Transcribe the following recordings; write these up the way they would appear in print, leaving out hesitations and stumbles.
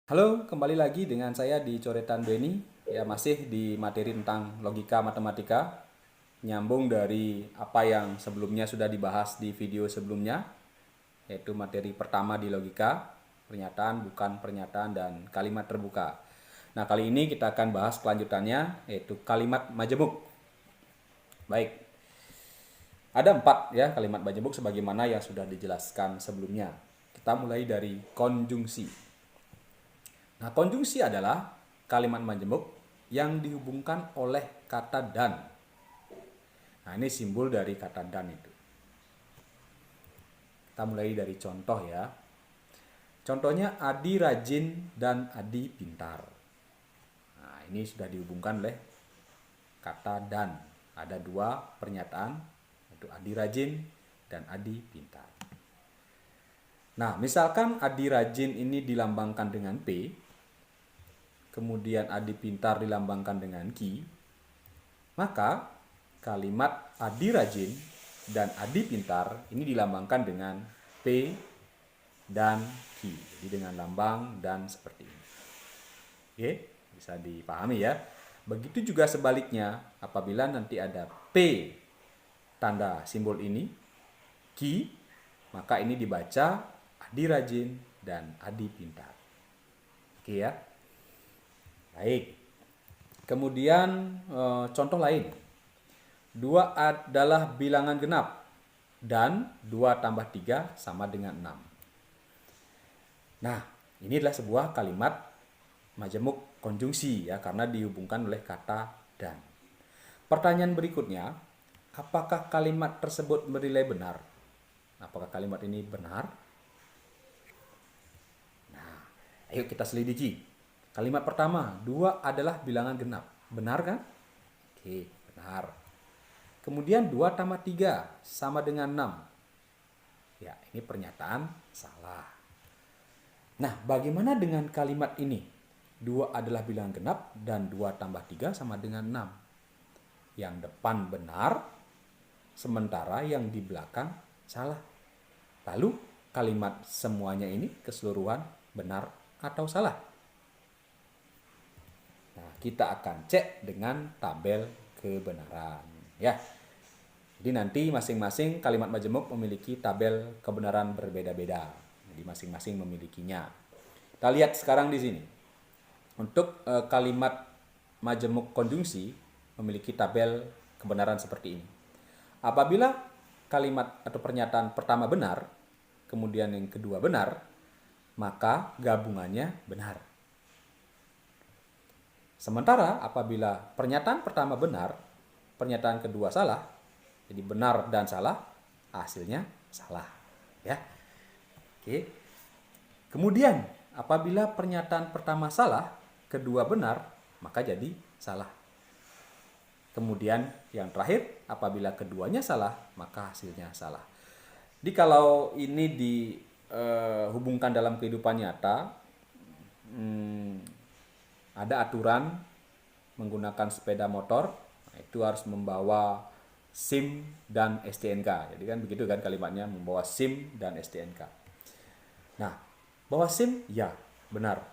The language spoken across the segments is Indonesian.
Halo, kembali lagi dengan saya di Coretan Beni. Ya, masih di materi tentang logika matematika. Nyambung dari apa yang sebelumnya sudah dibahas di video sebelumnya, yaitu materi pertama di logika, pernyataan, bukan pernyataan, dan kalimat terbuka. Nah, kali ini kita akan bahas kelanjutannya, yaitu kalimat majemuk. Baik, ada 4 ya kalimat majemuk sebagaimana yang sudah dijelaskan sebelumnya. Kita mulai dari konjungsi. Nah, konjungsi adalah kalimat majemuk yang dihubungkan oleh kata dan. Nah, ini simbol dari kata dan itu. Kita mulai dari contoh ya. Contohnya Adi rajin dan Adi pintar. Nah, ini sudah dihubungkan oleh kata dan. Ada 2 pernyataan, yaitu Adi rajin dan Adi pintar. Nah, misalkan Adi rajin ini dilambangkan dengan P, kemudian Adi pintar dilambangkan dengan Q, maka kalimat Adi rajin dan Adi pintar ini dilambangkan dengan P dan Q. Jadi dengan lambang dan seperti ini. Oke, bisa dipahami ya. Begitu juga sebaliknya, apabila nanti ada P tanda simbol ini, Q, maka ini dibaca Adi rajin dan Adi pintar. Oke ya. Baik. Kemudian contoh lain. 2 adalah bilangan genap dan 2 tambah 3 sama dengan 6. Nah, ini adalah sebuah kalimat majemuk konjungsi ya, karena dihubungkan oleh kata dan. Pertanyaan berikutnya, apakah kalimat tersebut bernilai benar? Apakah kalimat ini benar? Nah, ayo kita selidiki. Kalimat pertama, 2 adalah bilangan genap. Benar kan? Oke, benar. Kemudian 2 tambah 3 sama dengan 6. Ya, ini pernyataan salah. Nah, bagaimana dengan kalimat ini? 2 adalah bilangan genap dan 2 tambah 3 sama dengan 6. Yang depan benar, sementara yang di belakang salah. Lalu kalimat semuanya ini keseluruhan benar atau salah? Nah, kita akan cek dengan tabel kebenaran ya. Jadi nanti masing-masing kalimat majemuk memiliki tabel kebenaran berbeda-beda. Jadi masing-masing memilikinya. Kita lihat sekarang di sini. Untuk kalimat majemuk konjungsi memiliki tabel kebenaran seperti ini. Apabila kalimat atau pernyataan pertama benar, kemudian yang kedua benar, maka gabungannya benar. Sementara apabila pernyataan pertama benar, pernyataan kedua salah, jadi benar dan salah, hasilnya salah. Ya. Oke. Kemudian apabila pernyataan pertama salah, kedua benar, maka jadi salah. Kemudian yang terakhir, apabila keduanya salah, maka hasilnya salah. Jadi kalau ini dihubungkan dalam kehidupan nyata, ada aturan menggunakan sepeda motor, itu harus membawa SIM dan STNK. Jadi kan begitu kan kalimatnya, membawa SIM dan STNK. Nah, bawa SIM ya, benar.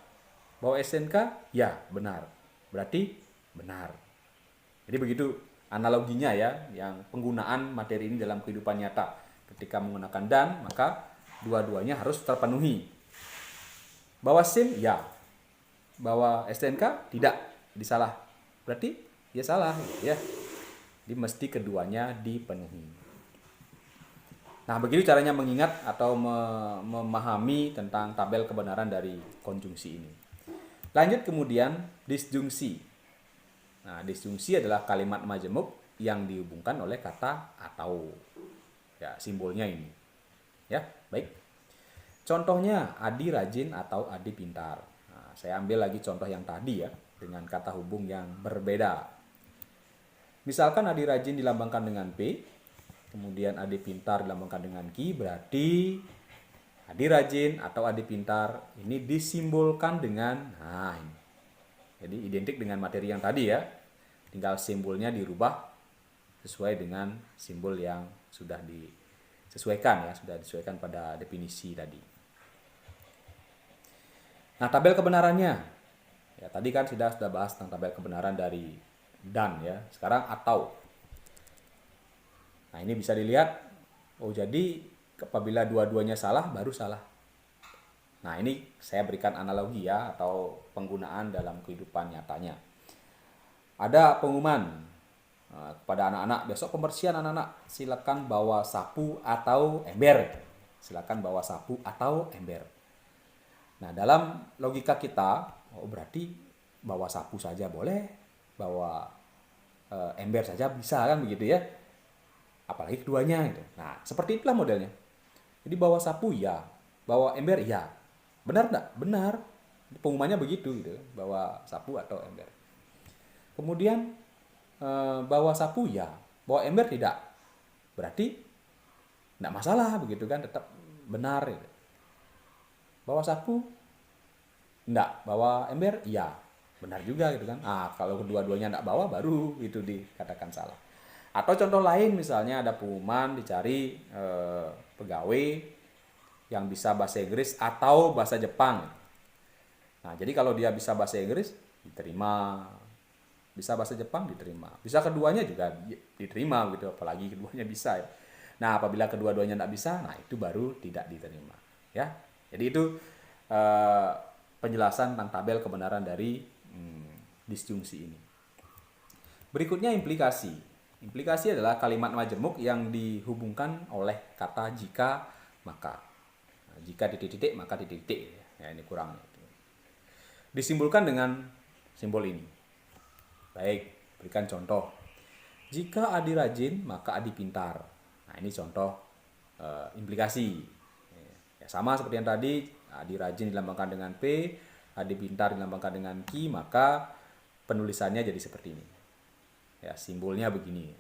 Bawa STNK ya, benar. Berarti benar. Jadi begitu analoginya ya, yang penggunaan materi ini dalam kehidupan nyata. Ketika menggunakan dan, maka dua-duanya harus terpenuhi. Bawa SIM ya, bawa STNK tidak, disalah. Berarti ya salah ya. Jadi mesti keduanya dipenuhi. Nah, begitu caranya mengingat atau memahami tentang tabel kebenaran dari konjungsi ini. Lanjut kemudian disjungsi. Nah, disjungsi adalah kalimat majemuk yang dihubungkan oleh kata atau. Ya, simbolnya ini. Ya, baik. Contohnya Adi rajin atau Adi pintar. Nah, saya ambil lagi contoh yang tadi ya, dengan kata hubung yang berbeda. Misalkan Adi rajin dilambangkan dengan P, kemudian Adi pintar dilambangkan dengan Q, berarti Adi rajin atau Adi pintar ini disimbolkan dengan, nah ini. Jadi identik dengan materi yang tadi ya, tinggal simbolnya dirubah sesuai dengan simbol yang sudah disesuaikan ya, sudah disesuaikan pada definisi tadi. Nah, tabel kebenarannya. Ya, tadi kan sudah bahas tentang tabel kebenaran dari dan ya. Sekarang atau. Nah, ini bisa dilihat, oh jadi apabila dua-duanya salah baru salah. Nah, ini saya berikan analogi ya atau penggunaan dalam kehidupan nyatanya. Ada pengumuman kepada anak-anak, besok pembersihan anak-anak, silakan bawa sapu atau ember. Silakan bawa sapu atau ember. Nah, dalam logika kita, oh berarti bawa sapu saja boleh, bawa ember saja bisa kan begitu ya. Apalagi keduanya gitu. Nah, seperti itulah modelnya. Jadi bawa sapu ya, bawa ember ya. Benar enggak? Benar. Pengumumannya begitu gitu, bawa sapu atau ember. Kemudian bawa sapu ya, bawa ember tidak. Berarti enggak masalah begitu kan, tetap benar gitu. Bawa sapu enggak, bawa ember iya. Benar juga gitu kan. Ah, kalau kedua-duanya enggak bawa baru itu dikatakan salah. Atau contoh lain misalnya ada pengumuman dicari pegawai yang bisa bahasa Inggris atau bahasa Jepang. Nah, jadi kalau dia bisa bahasa Inggris diterima, bisa bahasa Jepang diterima, bisa keduanya juga diterima gitu, apalagi keduanya bisa ya. Nah, apabila kedua-duanya tidak bisa, nah itu baru tidak diterima ya. Jadi itu penjelasan tentang tabel kebenaran dari disjungsi ini. Berikutnya implikasi. Implikasi adalah kalimat majemuk yang dihubungkan oleh kata jika maka. Jika titik-titik maka titik-titik. Ya, ini kurang. Disimbolkan dengan simbol ini. Baik, berikan contoh. Jika Adi rajin maka Adi pintar. Nah, ini contoh implikasi. Ya, sama seperti yang tadi, Adi rajin dilambangkan dengan P, Adi pintar dilambangkan dengan Q, maka penulisannya jadi seperti ini. Ya, simbolnya begini.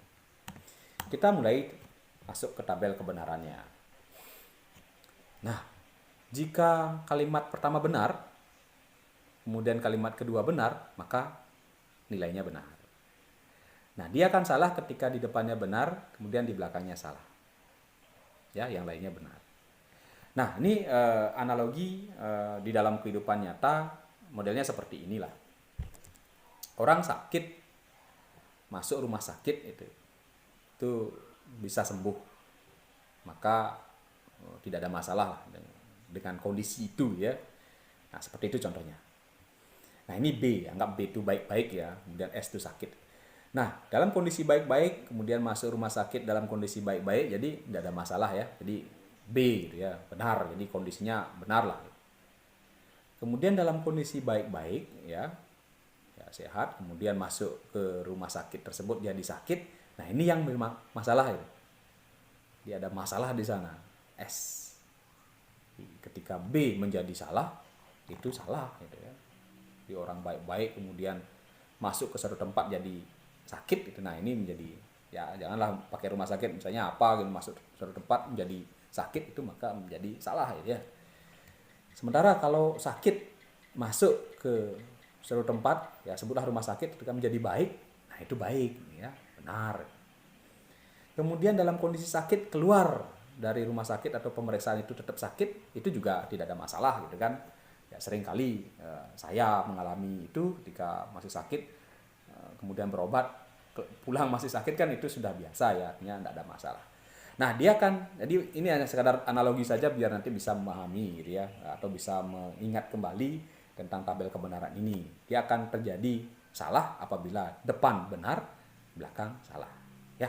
Kita mulai masuk ke tabel kebenarannya. Nah, jika kalimat pertama benar, kemudian kalimat kedua benar, maka nilainya benar. Nah, dia akan salah ketika di depannya benar, kemudian di belakangnya salah. Ya, yang lainnya benar. Nah, ini analogi di dalam kehidupan nyata, modelnya seperti inilah. Orang sakit, masuk rumah sakit itu bisa sembuh, maka tidak ada masalah dengan kondisi itu ya. Nah, seperti itu contohnya. Nah, ini B, anggap B itu baik-baik ya, kemudian S itu sakit. Nah, dalam kondisi baik-baik, kemudian masuk rumah sakit dalam kondisi baik-baik, jadi tidak ada masalah ya. Jadi B gitu ya, benar, jadi kondisinya benar lah. Kemudian dalam kondisi baik-baik ya sehat, kemudian masuk ke rumah sakit tersebut jadi sakit. Nah, ini yang memang masalah ya. Dia ada masalah di sana. S. Ketika B menjadi salah, itu salah gitu ya. Di orang baik-baik kemudian masuk ke suatu tempat jadi sakit itu. Nah, ini menjadi ya janganlah pakai rumah sakit misalnya apa gitu, masuk suatu tempat menjadi sakit itu maka menjadi salah ya. Sementara kalau sakit masuk ke suatu tempat, ya sebutlah rumah sakit, ketika menjadi baik, nah itu baik, ya benar. Kemudian dalam kondisi sakit keluar dari rumah sakit atau pemeriksaan itu tetap sakit, itu juga tidak ada masalah gitu kan. Ya seringkali saya mengalami itu ketika masih sakit, kemudian berobat, pulang masih sakit kan itu sudah biasa ya, artinya tidak ada masalah. Nah, dia kan, jadi ini hanya sekadar analogi saja biar nanti bisa memahami gitu ya, atau bisa mengingat kembali tentang tabel kebenaran ini. Dia akan terjadi salah apabila depan benar, belakang salah. Ya.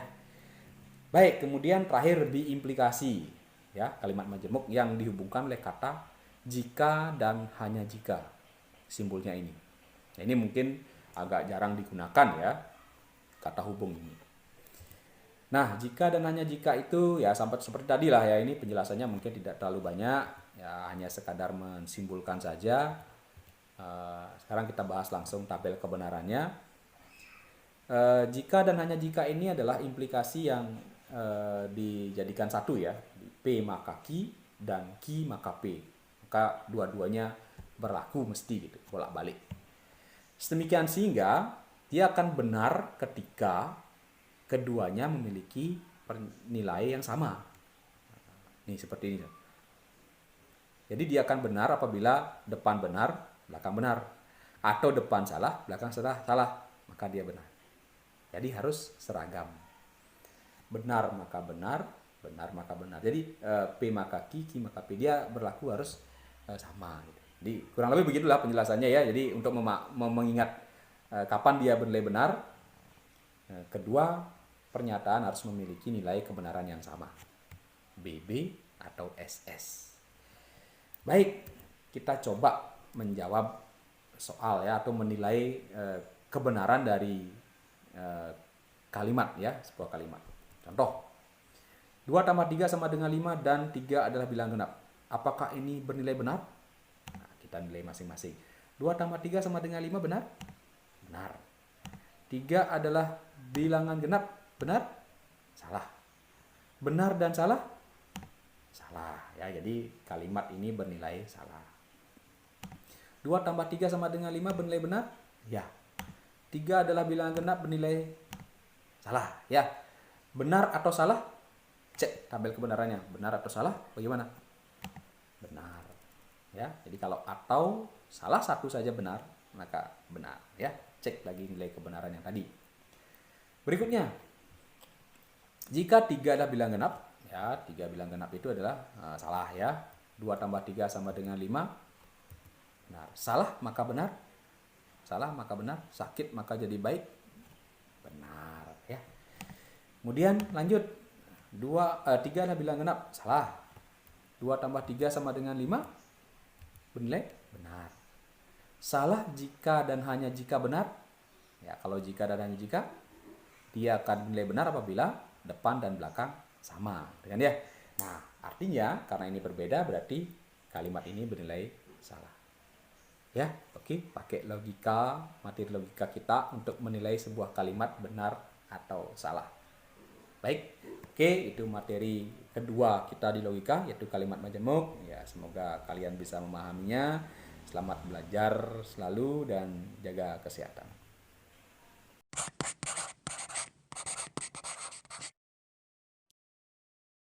Baik, kemudian terakhir diimplikasi. Ya, kalimat majemuk yang dihubungkan oleh kata jika dan hanya jika. Simbolnya ini. Nah, ini mungkin agak jarang digunakan ya, kata hubung ini. Nah, jika dan hanya jika itu ya sampai seperti tadi lah ya, ini penjelasannya mungkin tidak terlalu banyak, ya hanya sekadar mensimbolkan saja. Sekarang kita bahas langsung tabel kebenarannya. Jika dan hanya jika ini adalah implikasi yang dijadikan satu ya, P maka Q dan Q maka P, maka dua-duanya berlaku mesti gitu, bolak-balik. Sedemikian sehingga dia akan benar ketika keduanya memiliki nilai yang sama. Nih seperti ini. Jadi dia akan benar apabila depan benar, belakang benar. Atau depan salah, belakang salah, maka dia benar. Jadi harus seragam. Benar maka benar, benar maka benar. Jadi P maka Q, Q maka P, dia berlaku harus sama. Gitu. Jadi kurang lebih begitulah penjelasannya ya. Jadi untuk mengingat kapan dia bernilai benar, kedua pernyataan harus memiliki nilai kebenaran yang sama, BB atau SS. Baik, kita coba menjawab soal ya, atau menilai kebenaran dari kalimat ya, sebuah kalimat. Contoh, 2 tambah 3 sama dengan 5 dan 3 adalah bilangan genap. Apakah ini bernilai benar? Nah, kita nilai masing-masing. 2 tambah 3 sama dengan 5 benar? Benar. 3 adalah bilangan genap. Benar? Salah. Benar dan salah? Salah. Ya, jadi kalimat ini bernilai salah. 2 tambah 3 sama dengan 5 bernilai benar? Ya. 3 adalah bilangan genap bernilai salah. Ya. Benar atau salah? Cek tabel kebenarannya. Benar atau salah? Bagaimana? Benar. Ya. Jadi kalau atau salah satu saja benar, maka benar. Ya. Cek lagi nilai kebenaran yang tadi. Berikutnya, jika 3 adalah bilangan genap, ya 3 bilangan genap itu adalah salah ya. 2 tambah 3 sama dengan 5. Benar. Salah maka benar. Salah maka benar. Sakit maka jadi baik. Benar ya. Kemudian lanjut. 3 adalah bilangan genap. Salah. 2 tambah 3 sama dengan 5. Bernilai benar. Salah jika dan hanya jika benar. Ya, kalau jika dan hanya jika, dia akan bernilai benar apabila depan dan belakang sama. Kan ya? Nah, artinya karena ini berbeda berarti kalimat ini bernilai salah. Ya, oke, pakai logika, materi logika kita untuk menilai sebuah kalimat benar atau salah. Baik, oke, itu materi kedua kita di logika, yaitu kalimat majemuk. Ya, semoga kalian bisa memahaminya. Selamat belajar selalu dan jaga kesehatan.